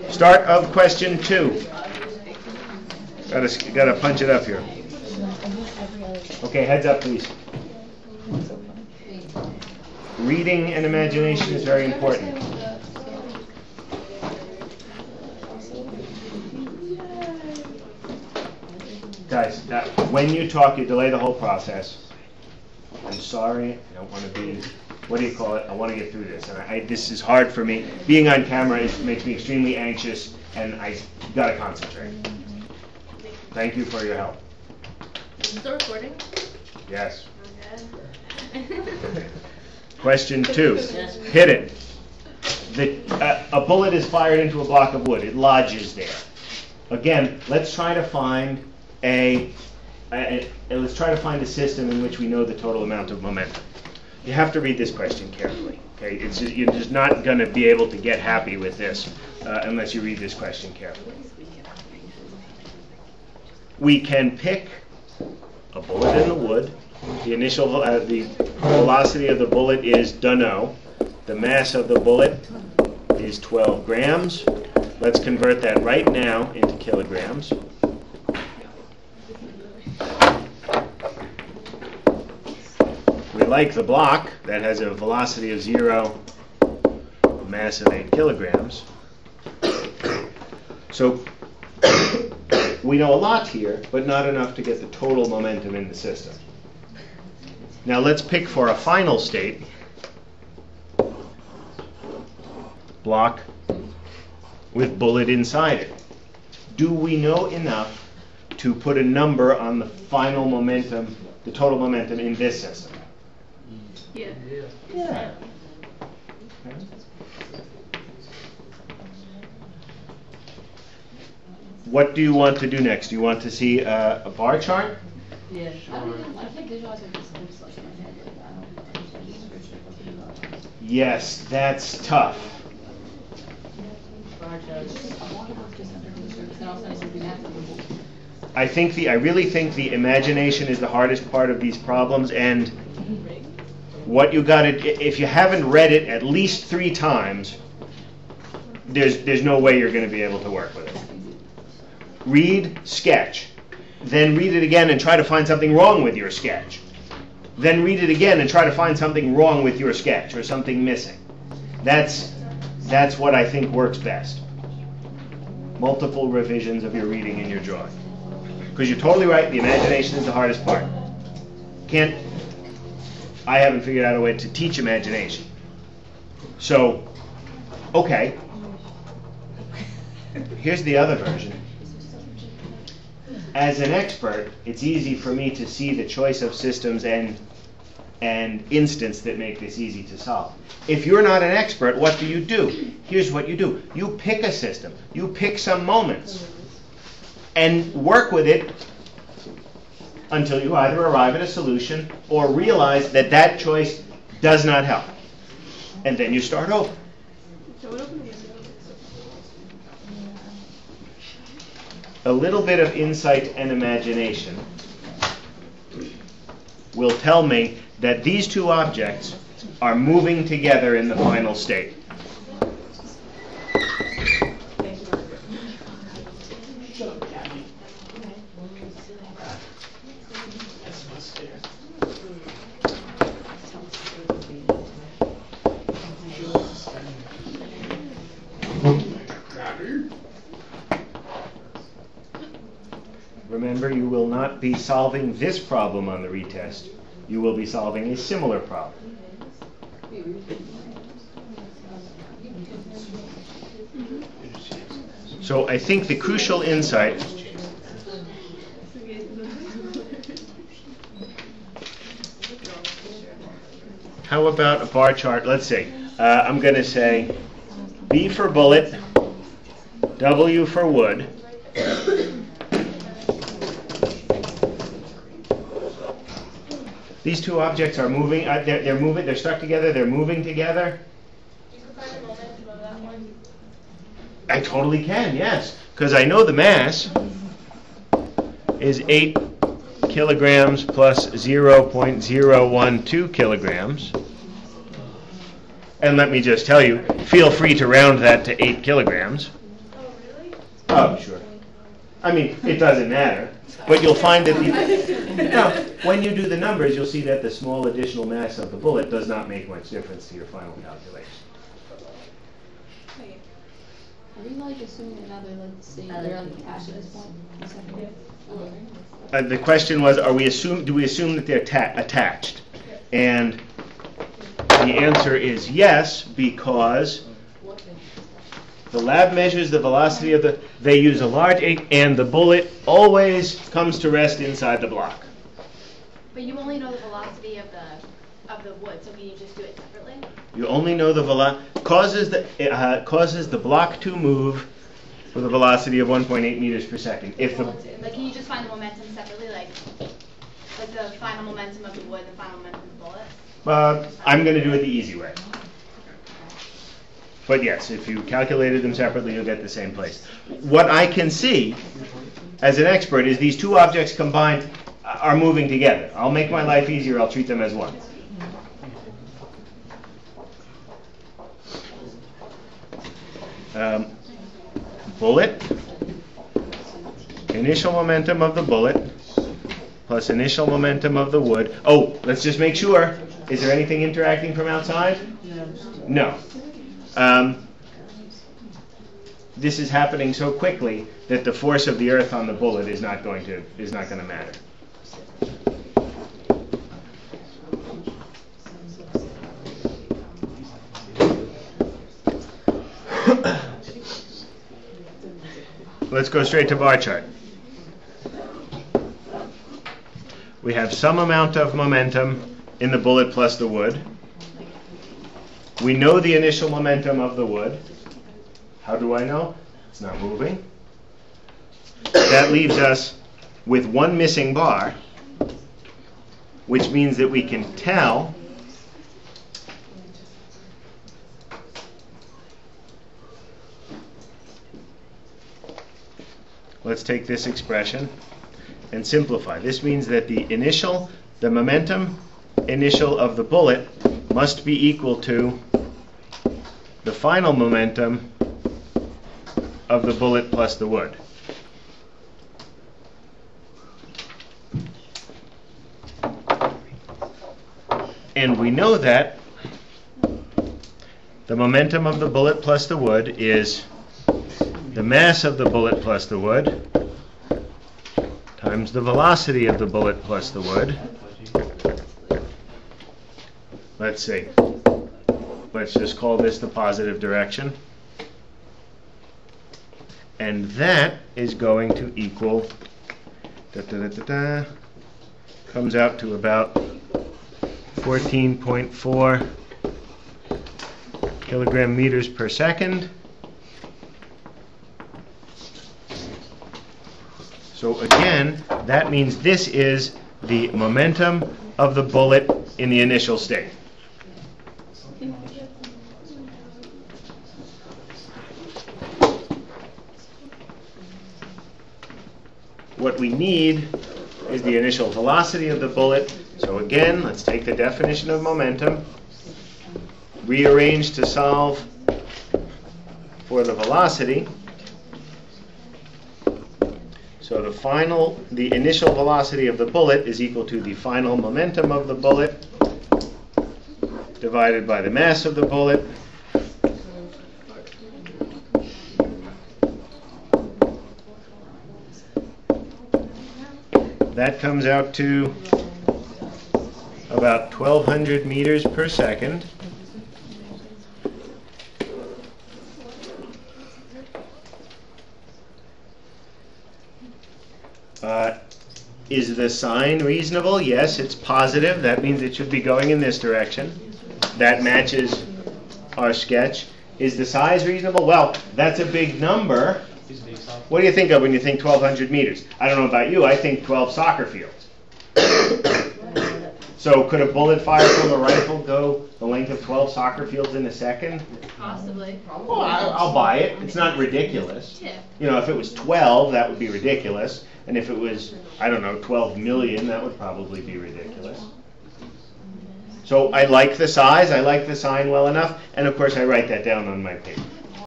Start of question 2. Gotta punch it up here. Okay, heads up, please. Reading and imagination is very important. Guys, when you talk, you delay the whole process. I'm sorry, I don't want to be, what do you call it? I want to get through this. And this is hard for me. Being on camera makes me extremely anxious, and I got to concentrate. Thank you for your help. Is this a recording? Yes. Okay. Question 2. Hit it. A bullet is fired into a block of wood. It lodges there. Again, let's try to find let's try to find a system in which we know the total amount of momentum. You have to read this question carefully. Okay, you're just not going to be able to get happy with this unless you read this question carefully. We can pick a bullet in the wood. The initial the velocity of the bullet is dunno. The mass of the bullet is 12 grams. Let's convert that right now into kilograms. We like the block that has a velocity of 0, mass of 8 kilograms. So we know a lot here, but not enough to get the total momentum in the system. Now let's pick for a final state, block with bullet inside it. Do we know enough to put a number on the final momentum, the total momentum in this system? Yeah. Yeah. Okay. What do you want to do next? Do you want to see a bar chart? Yeah, I can't visualize it because it's like in my head. Yes, that's tough. I really think the imagination is the hardest part of these problems, and what you got to, if you haven't read it at least 3 times, there's no way you're going to be able to work with it. Read, sketch, then read it again and try to find something wrong with your sketch. Then read it again and try to find something wrong with your sketch or something missing. That's what I think works best. Multiple revisions of your reading and your drawing. Because you're totally right, the imagination is the hardest part. I haven't figured out a way to teach imagination. So, okay. Here's the other version. As an expert, it's easy for me to see the choice of systems and instants that make this easy to solve. If you're not an expert, what do? Here's what you do. You pick a system. You pick some moments and work with it until you either arrive at a solution or realize that that choice does not help. And then you start over. A little bit of insight and imagination will tell me that these 2 objects are moving together in the final state. Remember, you will not be solving this problem on the retest. You will be solving a similar problem. So I think the crucial insight how about a bar chart? Let's see. I'm going to say B for bullet, W for wood. These 2 objects are moving. They're moving. They're stuck together. They're moving together. You can find the momentum of that one. I totally can, yes, because I know the mass is 8 kilograms plus 0.012 kilograms. And let me just tell you, feel free to round that to 8 kilograms. Oh, really? Oh, sure. I mean, it doesn't matter, but you'll find that now, when you do the numbers, you'll see that the small additional mass of the bullet does not make much difference to your final calculation. Are we like assuming another, like, say, they're like attached at this point? The second? The question was, do we assume that they're attached? And the answer is yes, because the lab measures the velocity of they use a large 8, and the bullet always comes to rest inside the block. But you only know the velocity of the wood, so can you just do it separately? You only know the causes the block to move with a velocity of 1.8 meters per second. If the Like, can you just find the momentum separately, like the final momentum of the wood, the final momentum of the bullet? I'm going to do it the easy way. But yes, if you calculated them separately, you'll get the same place. What I can see as an expert is these two objects combined are moving together. I'll make my life easier. I'll treat them as one. Bullet, initial momentum of the bullet, plus initial momentum of the wood. Oh, let's just make sure. Is there anything interacting from outside? No. This is happening so quickly that the force of the earth on the bullet is not going to matter. Let's go straight to bar chart. We have some amount of momentum in the bullet plus the wood. We know the initial momentum of the wood. How do I know? It's not moving. That leaves us with one missing bar, which means that we can tell let's take this expression and simplify. This means that the momentum initial of the bullet must be equal to the final momentum of the bullet plus the wood. And we know that the momentum of the bullet plus the wood is the mass of the bullet plus the wood times the velocity of the bullet plus the wood. Let's see. Let's just call this the positive direction. And that is going to equal, comes out to about 14.4 kilogram meters per second. So again, that means this is the momentum of the bullet in the initial state. What we need is the initial velocity of the bullet. So again, let's take the definition of momentum, rearrange to solve for the velocity. So the initial velocity of the bullet is equal to the final momentum of the bullet divided by the mass of the bullet. That comes out to about 1,200 meters per second. Is the sign reasonable? Yes, it's positive. That means it should be going in this direction. That matches our sketch. Is the size reasonable? Well, that's a big number. What do you think of when you think 1,200 meters? I don't know about you. I think 12 soccer fields. So could a bullet fired from a rifle go the length of 12 soccer fields in a second? Possibly. Well, I'll buy it. It's not ridiculous. Yeah. You know, if it was 12, that would be ridiculous. And if it was, I don't know, 12 million, that would probably be ridiculous. So I like the size, I like the sign well enough, and of course I write that down on my paper.